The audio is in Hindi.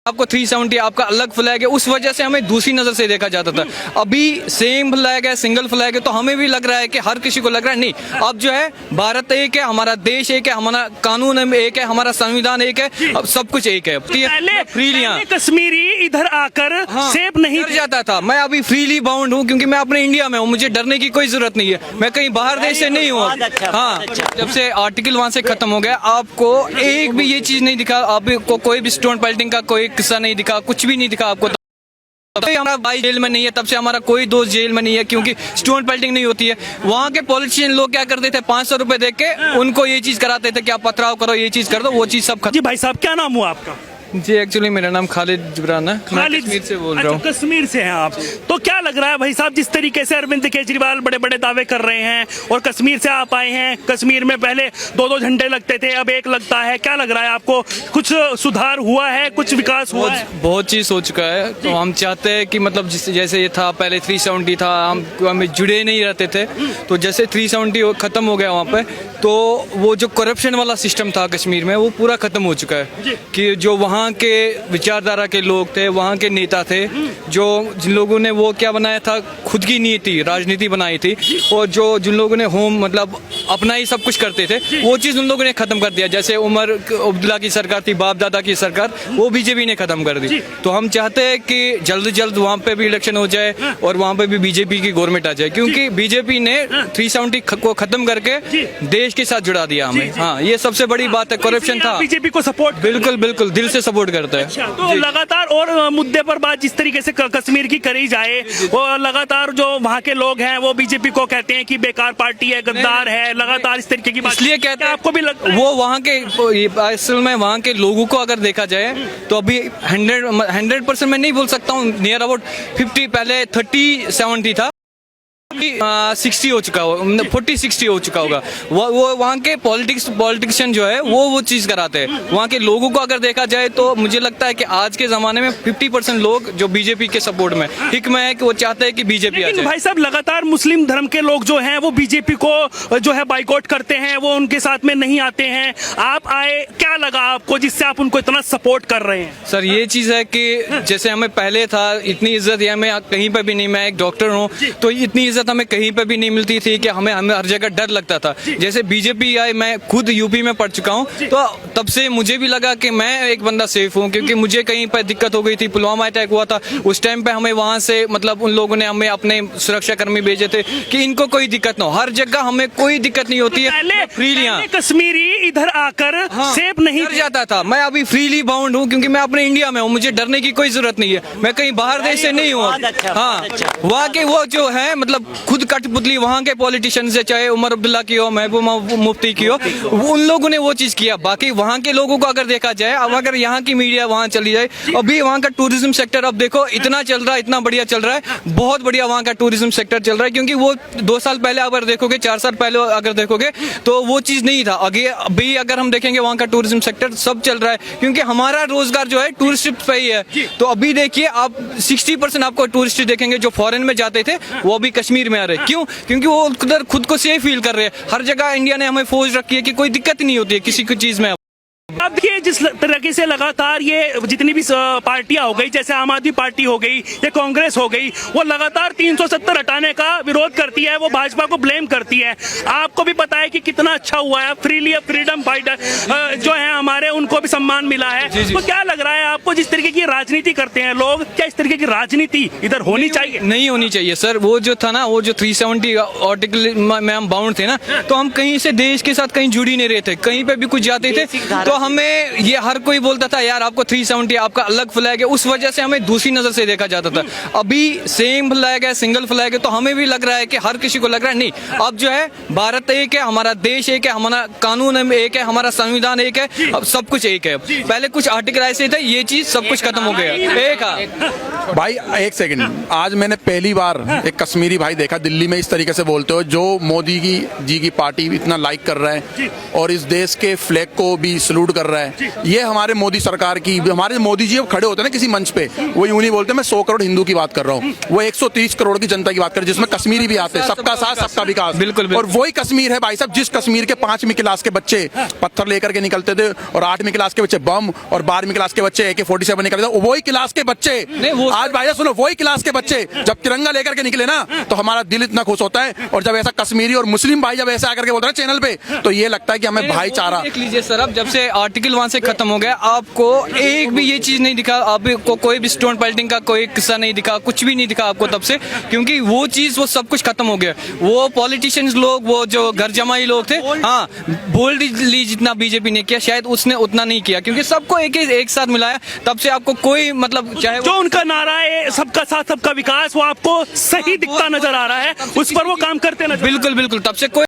आपको 370 आपका अलग फ्लैग है, उस वजह से हमें दूसरी नजर से देखा जाता था। अभी सेम फ्लैग है, सिंगल फ्लैग है, तो हमें भी लग रहा है कि हर किसी को लग रहा है नहीं, अब जो है भारत एक है, हमारा देश एक है, हमारा कानून एक है, हमारा संविधान एक है, अब सब कुछ एक है। पहले कश्मीरी इधर आकर सेफ नहीं डर जाता था, मैं अभी फ्रीली बाउंड हूँ क्योंकि मैं अपने इंडिया में हूँ, मुझे डरने की कोई जरूरत नहीं है, मैं कहीं बाहर देश से नहीं हूँ। हाँ, जब से आर्टिकल वहाँ से खत्म हो गया, आपको एक भी ये चीज नहीं दिखा, आपको कोई भी स्टोन पेल्टिंग का कोई किस्सा नहीं दिखा, कुछ भी नहीं दिखा आपको। तब से हमारा भाई जेल में नहीं है, तब से हमारा कोई दोस्त जेल में नहीं है, क्योंकि स्टोन पेल्टिंग नहीं होती है। वहाँ के पॉलिटिशियन लोग क्या करते थे, 500 रुपए दे के उनको ये चीज कराते थे कि आप पथराव करो, ये चीज कर दो, वो चीज सब खत्म। जी भाई साहब, क्या नाम हुआ आपका? जी एक्चुअली मेरा नाम खालिद जिब्रान है, मैं कश्मीर से बोल रहा हूँ। कश्मीर से हैं आप, तो क्या लग रहा है भाई साहब, जिस तरीके से अरविंद केजरीवाल बड़े बड़े दावे कर रहे हैं और कश्मीर से आप आए हैं, कश्मीर में पहले 2-2 झंडे लगते थे, अब एक लगता है, क्या लग रहा है आपको? कुछ सुधार हुआ है, कुछ विकास हुआ है? बहुत चीज हो चुका है, तो हम चाहते हैं कि मतलब जैसे ये था पहले 370 था, हम जुड़े नहीं रहते थे, तो जैसे 370 खत्म हो गया वहाँ पे, तो वो जो करप्शन वाला सिस्टम था कश्मीर में, वो पूरा खत्म हो चुका है। कि जो वहाँ के विचारधारा के लोग थे, वहाँ के नेता थे, जो जिन लोगों ने वो क्या बनाया था, खुद की नीति राजनीति बनाई थी, और जो जिन लोगों ने मतलब अपना ही सब कुछ करते थे, वो चीज उन लोगों ने खत्म कर दिया। जैसे उमर अब्दुल्ला की सरकार थी, बाप दादा की सरकार, वो बीजेपी ने खत्म कर दी। तो हम चाहते हैं कि जल्द से जल्द वहाँ पे भी इलेक्शन हो जाए और वहाँ पे भी बीजेपी की गवर्नमेंट आ जाए, क्योंकि बीजेपी ने 370 को खत्म करके देश के साथ जुड़ा दिया हमें। हाँ, ये सबसे बड़ी बात है, करप्शन था। बीजेपी को सपोर्ट, बिल्कुल बिल्कुल दिल से सपोर्ट करता है। तो लगातार और मुद्दे पर बात जिस तरीके से कश्मीर की करी जाए, और लगातार जो वहाँ के लोग हैं वो बीजेपी को कहते हैं कि बेकार पार्टी है, गद्दार है, लगातार इस तरीके की बात इसलिए कहते हैं। आपको भी लगता है? वो वहाँ के असल में वहाँ के लोगों को अगर देखा जाए तो अभी 100% मैं नहीं बोल सकता हूँ, नियर अबाउट 50, पहले 30-70 था, 60 हो चुका होगा, 40-60 हो चुका होगा। वो वहाँ के पॉलिटिशियन जो है वो चीज कराते हैं। वहाँ के लोगों को अगर देखा जाए तो मुझे लगता है कि आज के जमाने में 50% लोग जो बीजेपी के सपोर्ट में हिक में है, कि वो चाहते हैं कि बीजेपी आ जाए। भाई साहब, लगातार मुस्लिम धर्म के लोग जो हैं वो बीजेपी को जो है बाइकआउट करते हैं, वो उनके साथ में नहीं आते हैं। आप आए, क्या लगा आपको जिससे आप उनको इतना सपोर्ट कर रहे हैं? सर ये चीज है कि जैसे हमें पहले था, इतनी इज्जत या मैं कहीं पे भी नहीं, मैं एक डॉक्टर हूँ, तो इतनी इज्जत हमें कहीं पे भी नहीं मिलती थी, कि हमें हर जगह डर लगता था। जैसे बीजेपी आए, मैं खुद यूपी में पढ़ चुका हूँ, तो तब से मुझे भी लगा कि मैं एक बंदा सेफ हूँ, क्योंकि मुझे कहीं पर दिक्कत हो गई थी, पुलवामा अटैक हुआ था, उस टाइम पे हमें वहां से मतलब उन लोगों ने हमें अपने सुरक्षा कर्मी भेजे थे कि इनको कोई दिक्कत ना हो, हर जगह हमें कोई दिक्कत नहीं होती है। फ्रीली कश्मीरी इधर आकर सेफ नहीं डर जाता था, मैं अभी फ्रीली बाउंड हूँ क्योंकि मैं अपने इंडिया में हूँ, मुझे डरने की कोई जरूरत नहीं है, मैं कहीं बाहर देश से नहीं हूँ। हाँ, वहाँ के वो जो है मतलब खुद कठपुतली वहाँ के पॉलिटिशियन से, चाहे उमर अब्दुल्ला की हो, महबूबा मुफ्ती की हो, उन लोगों ने वो चीज किया। बाकी वहाँ के लोगों को अगर देखा जाए, अब अगर यहाँ की मीडिया वहाँ चली जाए, अभी वहाँ का टूरिज्म सेक्टर अब देखो इतना चल रहा है, इतना बढ़िया चल रहा है, बहुत बढ़िया वहाँ का टूरिज्म सेक्टर चल रहा है, क्योंकि वो 2 साल पहले अगर देखोगे, 4 साल पहले अगर देखोगे तो वो चीज नहीं था। अभी अगर हम देखेंगे वहाँ का टूरिज्म सेक्टर सब चल रहा है, क्योंकि हमारा रोजगार जो है टूरिस्ट पे ही है। तो अभी देखिए आप 60% आपको टूरिस्ट देखेंगे जो फॉरेन में जाते थे, वो अभी कश्मीर में आ रहे हैं। क्यों? क्योंकि वो उधर खुद को सेफ फील कर रहे हैं। हर जगह इंडिया ने हमें फौज रखी है कि कोई दिक्कत ही नहीं होती है किसी की चीज में। अब देखिए, जिस तरीके से लगातार ये जितनी भी पार्टियां हो गई, जैसे आम आदमी पार्टी हो गई या कांग्रेस हो गई, वो लगातार 370 हटाने का विरोध करती है, वो भाजपा को ब्लेम करती है। आपको भी पता है कि कितना अच्छा हुआ है, फ्रीडम फाइटर जो है हमारे, उनको भी सम्मान मिला है। तो क्या लग रहा है आपको, जिस तरीके की राजनीति करते हैं लोग, क्या इस तरीके की राजनीति इधर होनी चाहिए? नहीं होनी चाहिए सर। वो जो था ना, वो जो 370 आर्टिकल में हम बाउंड थे ना, तो हम कहीं से देश के साथ कहीं जुड़ी नहीं रहे थे, कहीं पे भी कुछ जाते थे तो हमें ये हर कोई बोलता था यार आपको 370 आपका अलग फ्लैग है, उस वजह से हमें दूसरी नजर से देखा जाता था। अभी सेम फ्लैग है, सिंगल फ्लैग है, तो हमें भी लग रहा है कि हर किसी को लग रहा है नहीं, अब जो है भारत एक है, हमारा देश एक है, हमारा कानून एक है, हमारा संविधान एक है, अब सब कुछ एक है। पहले कुछ आर्टिकल ऐसे थे, ये चीज सब कुछ खत्म हो गया। एक भाई एक सेकंड, आज मैंने पहली बार एक कश्मीरी भाई देखा दिल्ली में इस तरीके से बोलते हो, जो मोदी जी की पार्टी इतना लाइक कर रहा है और इस देश के फ्लैग को भी सलूट इंक्लूड कर रहा है। ये हमारे मोदी सरकार की, हमारे मोदी जी अब खड़े होते हैं ना किसी मंच पे, वो यूं नहीं बोलते मैं 100 करोड़ हिंदू की बात कर रहा हूँ, वो 130 करोड़ की जनता की बात कर रहे हैं, जिसमें कश्मीरी भी आते हैं। सबका साथ सबका विकास। बिल्कुल। और वही कश्मीर है भाई साहब, जिस कश्मीर के 5वीं क्लास के बच्चे पत्थर लेकर के निकलते थे और 8वीं क्लास के बच्चे बम और 12वीं क्लास के बच्चे AK-47 निकलते थे, वही क्लास के बच्चे आज भाई साहब सुनो, वही क्लास के बच्चे जब तिरंगा लेकर के निकले ना तो हमारा दिल इतना खुश होता है। और जब ऐसा कश्मीरी और मुस्लिम भाई जब ऐसा आकर के बोलते हैं चैनल पे, तो ये लगता है कि हमें भाईचारा। देख लीजिए सर, अब जब से आर्टिकल 1 से खत्म हो गया, आपको एक भी ये चीज नहीं दिखा, आपको कोई भी स्टोन पेल्टिंग का कोई किस्सा नहीं दिखा, कुछ भी नहीं दिखा आपको तब से, क्योंकि वो चीज वो सब कुछ खत्म हो गया। वो पॉलिटिशियंस लोग, वो जो घर जमाई लोग थे, हाँ बोल्डली जितना बीजेपी ने किया शायद उसने उतना नहीं किया, क्योंकि सबको एक साथ मिलाया। तब से आपको कोई मतलब चाहे जो उनका नारा है सबका साथ सबका विकास, वो आपको सही दिखता नजर आ रहा है, उस पर वो काम करते नजर। बिल्कुल तब से कोई